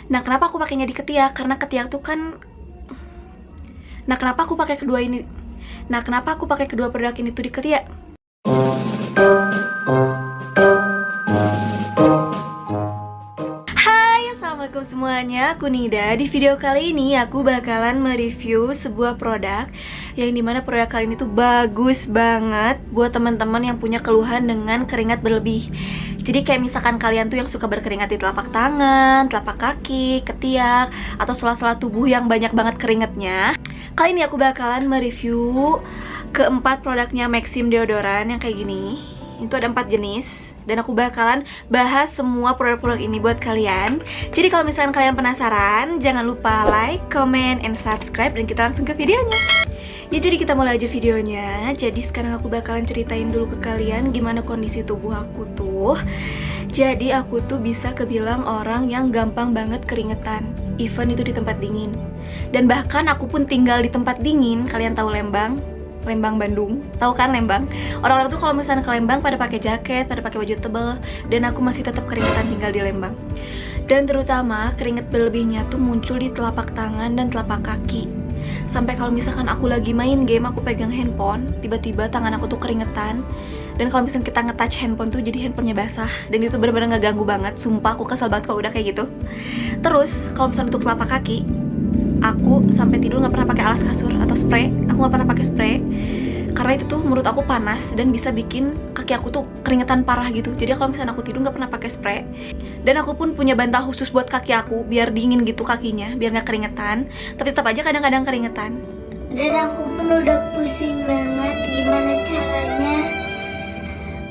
Nah, kenapa aku pakainya di ketiak? Karena ketiak tuh kan. Nah, kenapa aku pakai kedua produk ini tuh di ketiak? Hai, assalamualaikum semuanya, aku Nida. Di video kali ini aku bakalan mereview sebuah produk yang dimana produk kali ini tuh bagus banget buat teman-teman yang punya keluhan dengan keringat berlebih. Jadi kayak misalkan kalian tuh yang suka berkeringat di telapak tangan, telapak kaki, ketiak, atau sela-sela tubuh yang banyak banget keringatnya. Kali ini aku bakalan mereview keempat produknya Maxim Deodoran yang kayak gini. Itu ada 4 jenis dan aku bakalan bahas semua produk-produk ini buat kalian. Jadi kalau misalkan kalian penasaran, jangan lupa like, comment, and subscribe, dan kita langsung ke videonya. Ya, jadi kita mulai aja videonya. Jadi sekarang aku bakalan ceritain dulu ke kalian gimana kondisi tubuh aku tuh. Jadi aku tuh bisa kebilang orang yang gampang banget keringetan, even itu di tempat dingin. Dan bahkan aku pun tinggal di tempat dingin. Kalian tahu Lembang? Lembang, Bandung, tahu kan Lembang? Orang-orang tuh kalau misalnya ke Lembang pada pakai jaket, pada pakai baju tebal, dan aku masih tetap keringetan tinggal di Lembang. Dan terutama keringet berlebihnya tuh muncul di telapak tangan dan telapak kaki. Sampai kalau misalkan aku lagi main game, aku pegang handphone, tiba-tiba tangan aku tuh keringetan. Dan kalau misalnya kita nge-touch handphone tuh jadi handphonenya basah. Dan itu bener-bener ngeganggu banget, sumpah aku kesel banget kalau udah kayak gitu. Terus kalau misalnya untuk telapak kaki, aku sampai tidur nggak pernah pakai alas kasur atau spray. Aku nggak pernah pakai spray karena itu tuh menurut aku panas dan bisa bikin kaki aku tuh keringetan parah gitu. Jadi kalau misalnya aku tidur nggak pernah pakai spray. Dan aku pun punya bantal khusus buat kaki aku biar dingin gitu kakinya, biar nggak keringetan. Tapi tetap aja kadang-kadang keringetan. Dan aku pun udah pusing banget gimana caranya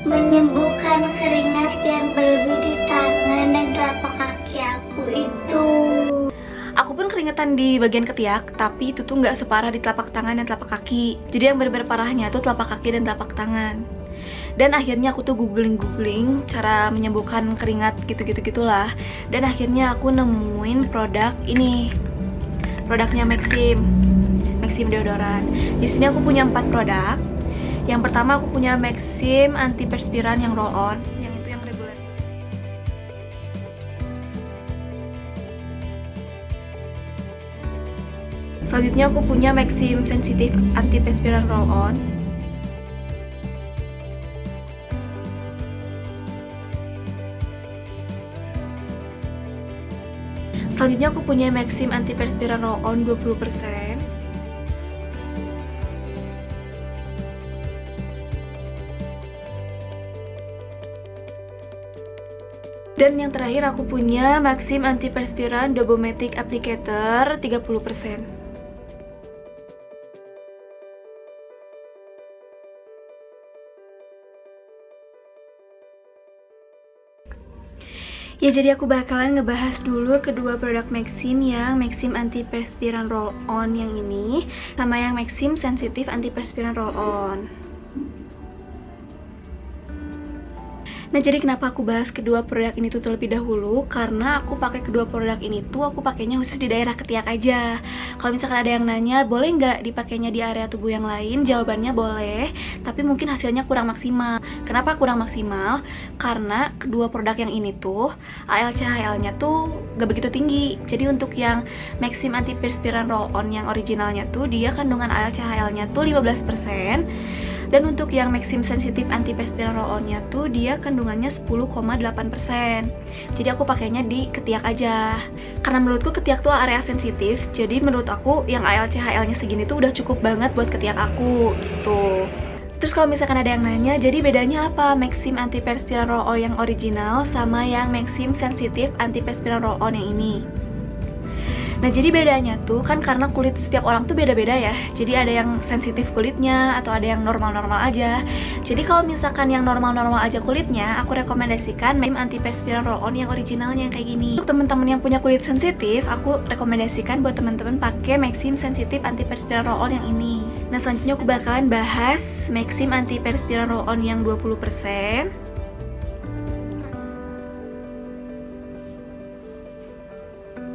menyembuhkan keringat yang berlebih di tangan dan telapak kaki aku itu. Aku pun keringetan di bagian ketiak, tapi itu tuh nggak separah di telapak tangan dan telapak kaki. Jadi yang bener-bener parahnya tuh telapak kaki dan telapak tangan. Dan akhirnya aku tuh googling cara menyembuhkan keringat gitu-gitulah. Dan akhirnya aku nemuin produk ini. Produknya Maxim Deodoran. Di sini aku punya 4 produk. Yang pertama aku punya Maxim antiperspiran yang roll on, yang itu yang reguler. Selanjutnya aku punya Maxim sensitif antiperspiran roll on. Selanjutnya aku punya Maxim antiperspiran roll on 20%. Dan yang terakhir aku punya Maxim antiperspiran Dobomatic applicator 30%. Ya, jadi aku bakalan ngebahas dulu kedua produk Maxim, yang Maxim antiperspiran roll on yang ini sama yang Maxim sensitif antiperspiran roll on. Nah, jadi kenapa aku bahas kedua produk ini tuh terlebih dahulu? Karena aku pakai kedua produk ini tuh aku pakainya khusus di daerah ketiak aja. Kalau misalkan ada yang nanya, boleh nggak dipakainya di area tubuh yang lain? Jawabannya boleh, tapi mungkin hasilnya kurang maksimal. Kenapa kurang maksimal? Karena kedua produk yang ini tuh ALCHL-nya tuh nggak begitu tinggi. Jadi untuk yang Maxim antiperspiran roll on yang originalnya tuh dia kandungan ALCHL-nya tuh 15%. Dan untuk yang Maxim sensitif antiperspiran roll on-nya tuh dia kandungannya 10,8%. Jadi aku pakainya di ketiak aja. Karena menurutku ketiak tuh area sensitif, jadi menurut aku yang ALCHL-nya segini tuh udah cukup banget buat ketiak aku gitu. Terus kalau misalkan ada yang nanya, jadi bedanya apa Maxim antiperspiran roll on yang original sama yang Maxim sensitif antiperspiran roll on yang ini? Nah, jadi bedanya tuh kan karena kulit setiap orang tuh beda-beda ya. Jadi ada yang sensitif kulitnya atau ada yang normal-normal aja. Jadi kalau misalkan yang normal-normal aja kulitnya, aku rekomendasikan Maxim antiperspiran roll on yang originalnya yang kayak gini. Untuk teman-teman yang punya kulit sensitif, aku rekomendasikan buat teman-teman pakai Maxim sensitif antiperspiran roll on yang ini. Nah, selanjutnya aku bakalan bahas Maxim antiperspiran roll on yang 20%.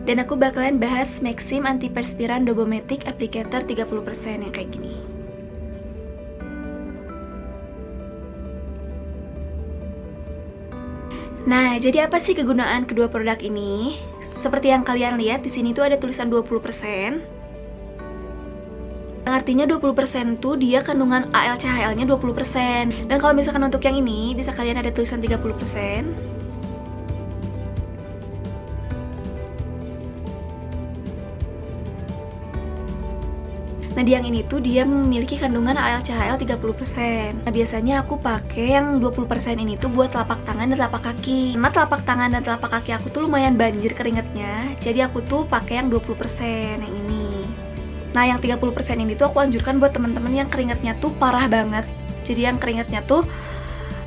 Dan aku bakalan bahas Maxim antiperspiran Dobomatic applicator 30% yang kayak gini. Nah, jadi apa sih kegunaan kedua produk ini? Seperti yang kalian lihat di sini tuh ada tulisan 20%. Yang artinya 20% tuh dia kandungan ALCHL-nya 20%. Dan kalau misalkan untuk yang ini bisa kalian ada tulisan 30%. Nah, di yang ini tuh dia memiliki kandungan ALCHL 30%. Nah, biasanya aku pakai yang 20% ini tuh buat telapak tangan dan telapak kaki. Karena telapak tangan dan telapak kaki aku tuh lumayan banjir keringetnya, jadi aku tuh pakai yang 20% yang ini. Nah, yang 30% ini tuh aku anjurkan buat teman-teman yang keringetnya tuh parah banget. Jadi yang keringetnya tuh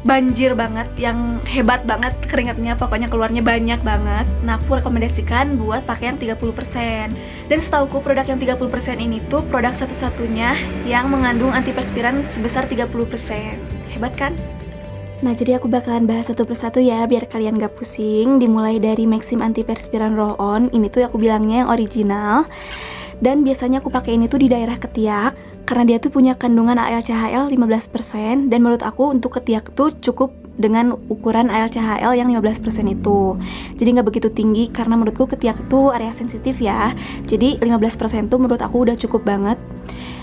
banjir banget, yang hebat banget keringatnya, pokoknya keluarnya banyak banget. Nah, aku rekomendasikan buat pakai yang 30%. Dan setauku produk yang 30% ini tuh produk satu-satunya yang mengandung antiperspiran sebesar 30%. Hebat kan? Nah, jadi aku bakalan bahas satu persatu ya, biar kalian gak pusing. Dimulai dari Maxim Antiperspiran Roll On, ini tuh aku bilangnya yang original. Dan biasanya aku pakai ini tuh di daerah ketiak, karena dia tuh punya kandungan ALCHL 15%, dan menurut aku untuk ketiak tuh cukup dengan ukuran ALCHL yang 15% itu. Jadi nggak begitu tinggi, karena menurutku ketiak tuh area sensitif ya. Jadi 15% tuh menurut aku udah cukup banget.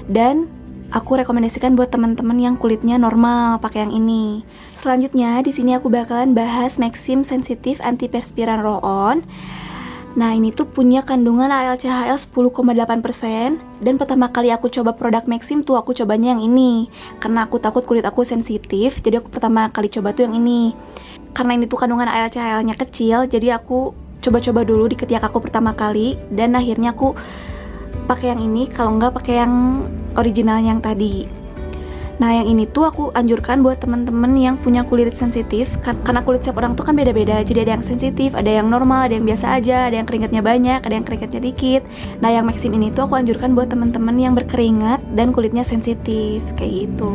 Dan aku rekomendasikan buat teman-teman yang kulitnya normal pakai yang ini. Selanjutnya di sini aku bakalan bahas Maxim Sensitive Antiperspiran Roll On. Nah, ini tuh punya kandungan ALCHL 10,8%. Dan pertama kali aku coba produk Maxim tuh aku cobanya yang ini, karena aku takut kulit aku sensitif. Jadi aku pertama kali coba tuh yang ini. Karena ini tuh kandungan ALCHL-nya kecil, jadi aku coba-coba dulu di ketiak aku pertama kali. Dan akhirnya aku pakai yang ini, kalau nggak pakai yang original yang tadi. Nah, yang ini tuh aku anjurkan buat temen-temen yang punya kulit sensitif, karena kulit setiap orang tuh kan beda-beda. Jadi ada yang sensitif, ada yang normal, ada yang biasa aja, ada yang keringatnya banyak, ada yang keringatnya dikit. Nah, yang Maxim ini tuh aku anjurkan buat temen-temen yang berkeringat dan kulitnya sensitif, kayak gitu.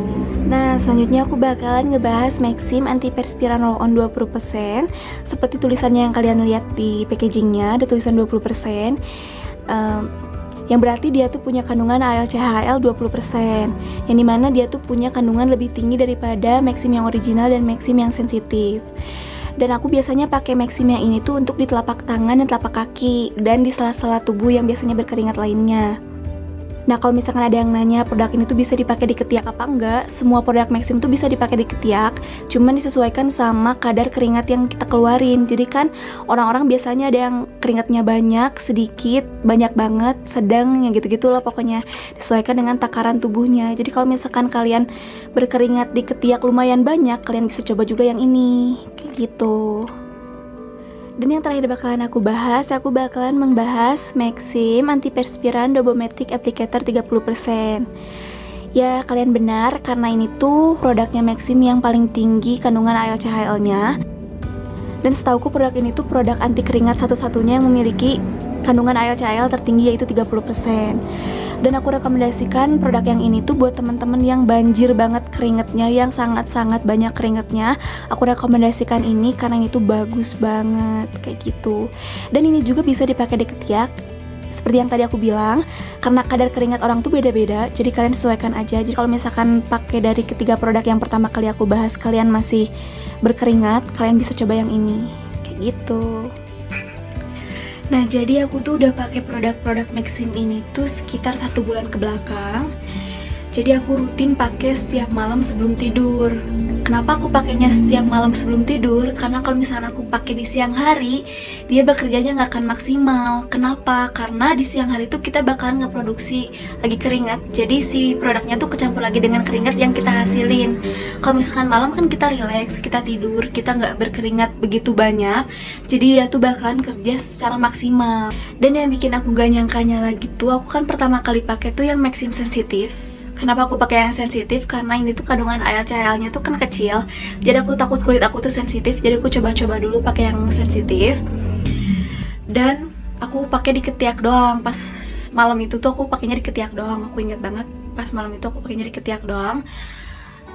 Nah, selanjutnya aku bakalan ngebahas Maxim Antiperspiran Roll On 20%. Seperti tulisannya yang kalian lihat di packagingnya, ada tulisan 20%. Yang berarti dia tuh punya kandungan ALCHL 20%, yang dimana dia tuh punya kandungan lebih tinggi daripada Maxim yang original dan Maxim yang sensitif. Dan aku biasanya pakai Maxim yang ini tuh untuk di telapak tangan dan telapak kaki, dan di sela-sela tubuh yang biasanya berkeringat lainnya. Nah, kalau misalkan ada yang nanya produk ini tuh bisa dipakai di ketiak apa enggak, semua produk Maxim tuh bisa dipakai di ketiak, cuman disesuaikan sama kadar keringat yang kita keluarin. Jadi kan orang-orang biasanya ada yang keringatnya banyak, sedikit, banyak banget, sedang, yang gitu-gitu lah pokoknya. Disesuaikan dengan takaran tubuhnya. Jadi kalau misalkan kalian berkeringat di ketiak lumayan banyak, kalian bisa coba juga yang ini, kayak gitu. Dan yang terakhir bakalan aku bakalan membahas Maxim Antiperspiran Dobomatic Applicator 30%. Ya, kalian benar, karena ini tuh produknya Maxim yang paling tinggi kandungan ALCHL-nya. Dan setauku produk ini tuh produk anti keringat satu-satunya yang memiliki kandungan ALCHL tertinggi, yaitu 30%. Dan aku rekomendasikan produk yang ini tuh buat teman-teman yang banjir banget keringetnya, yang sangat-sangat banyak keringetnya. Aku rekomendasikan ini karena ini tuh bagus banget, kayak gitu. Dan ini juga bisa dipakai di ketiak, seperti yang tadi aku bilang, karena kadar keringat orang tuh beda-beda, jadi kalian sesuaikan aja. Jadi kalau misalkan pakai dari ketiga produk yang pertama kali aku bahas, kalian masih berkeringat, kalian bisa coba yang ini, kayak gitu. Nah, jadi aku tuh udah pakai produk-produk Maxim ini tuh sekitar 1 bulan ke belakang. Jadi aku rutin pakai setiap malam sebelum tidur. Kenapa aku pakainya setiap malam sebelum tidur? Karena kalau misalnya aku pakai di siang hari, dia bekerjanya nggak akan maksimal. Kenapa? Karena di siang hari tuh kita bakalan ngeproduksi lagi keringat. Jadi si produknya tuh kecampur lagi dengan keringat yang kita hasilin. Kalau misalkan malam kan kita relax, kita tidur, kita nggak berkeringat begitu banyak. Jadi dia tuh bakalan kerja secara maksimal. Dan yang bikin aku gak nyangkanya lagi tuh, aku kan pertama kali pakai tuh yang Maxim sensitif. Kenapa aku pakai yang sensitif? Karena ini tuh kandungan ALCHL-nya tuh kan kecil. Jadi aku takut kulit aku tuh sensitif. Jadi aku coba-coba dulu pakai yang sensitif. Dan aku pakai di ketiak doang. Pas malam itu tuh aku pakainya di ketiak doang. Aku ingat banget. Pas malam itu aku pakainya di ketiak doang.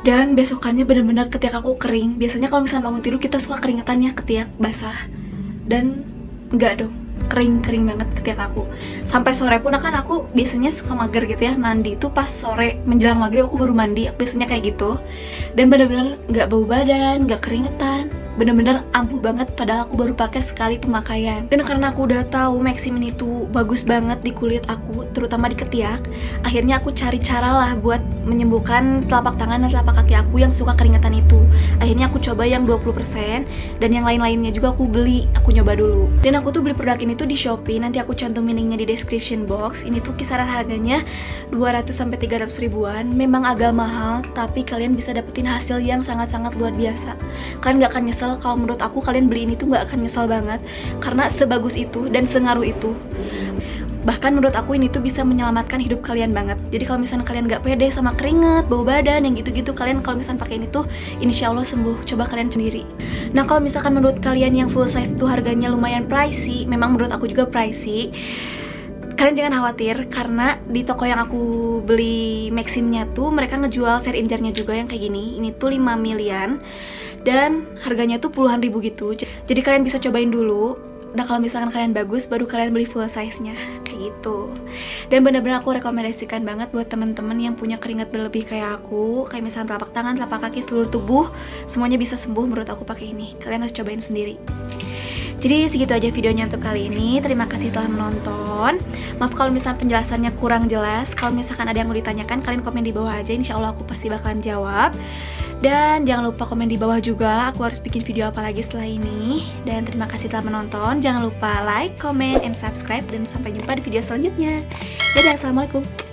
Dan besokannya bener-bener ketiak aku kering. Biasanya kalau misalnya bangun tidur kita suka keringetannya ketiak basah. Dan enggak dong. Kering banget ketiak aku. Sampai sore pun kan aku biasanya suka mager gitu ya, mandi tuh pas sore menjelang maghrib aku baru mandi, aku biasanya kayak gitu. Dan bener-bener nggak bau badan, nggak keringetan, bener-bener ampuh banget, padahal aku baru pakai sekali pemakaian. Dan karena aku udah tahu Maxim ini tuh bagus banget di kulit aku, terutama di ketiak, akhirnya aku cari cara lah buat menyembuhkan telapak tangan dan telapak kaki aku yang suka keringetan itu. Akhirnya aku coba yang 20% dan yang lain-lainnya juga aku beli, aku nyoba dulu. Dan aku tuh beli produk ini tuh di Shopee, nanti aku cantumin linknya di description box. Ini tuh kisaran harganya 200-300 ribuan. Memang agak mahal, tapi kalian bisa dapetin hasil yang sangat-sangat luar biasa. Kalian gak akan nyesel. Kalau menurut aku kalian beli ini tuh gak akan nyesel banget, karena sebagus itu dan sengaruh itu. Bahkan menurut aku ini tuh bisa menyelamatkan hidup kalian banget. Jadi kalau misalnya kalian gak pede sama keringat, bau badan, yang gitu-gitu, kalian kalau misalnya pakai ini tuh insya Allah sembuh. Coba kalian sendiri. Nah kalau misalkan menurut kalian yang full size tuh harganya lumayan pricey, memang menurut aku juga pricey, kalian jangan khawatir, karena di toko yang aku beli Maximnya tuh mereka ngejual share injarnya juga yang kayak gini. Ini tuh 5 milian dan harganya tuh puluhan ribu gitu. Jadi kalian bisa cobain dulu. Nah kalau misalkan kalian bagus, baru kalian beli full size-nya kayak gitu. Dan bener-bener aku rekomendasikan banget buat temen-temen yang punya keringat berlebih kayak aku, kayak misalnya telapak tangan, telapak kaki, seluruh tubuh, semuanya bisa sembuh menurut aku pakai ini. Kalian harus cobain sendiri. Jadi segitu aja videonya untuk kali ini. Terima kasih telah menonton. Maaf kalau misalnya penjelasannya kurang jelas. Kalau misalkan ada yang mau ditanyakan, kalian komen di bawah aja. Insya Allah aku pasti bakalan jawab. Dan jangan lupa komen di bawah juga aku harus bikin video apa lagi setelah ini. Dan terima kasih telah menonton. Jangan lupa like, comment, and subscribe. Dan sampai jumpa di video selanjutnya. Dadah, assalamualaikum.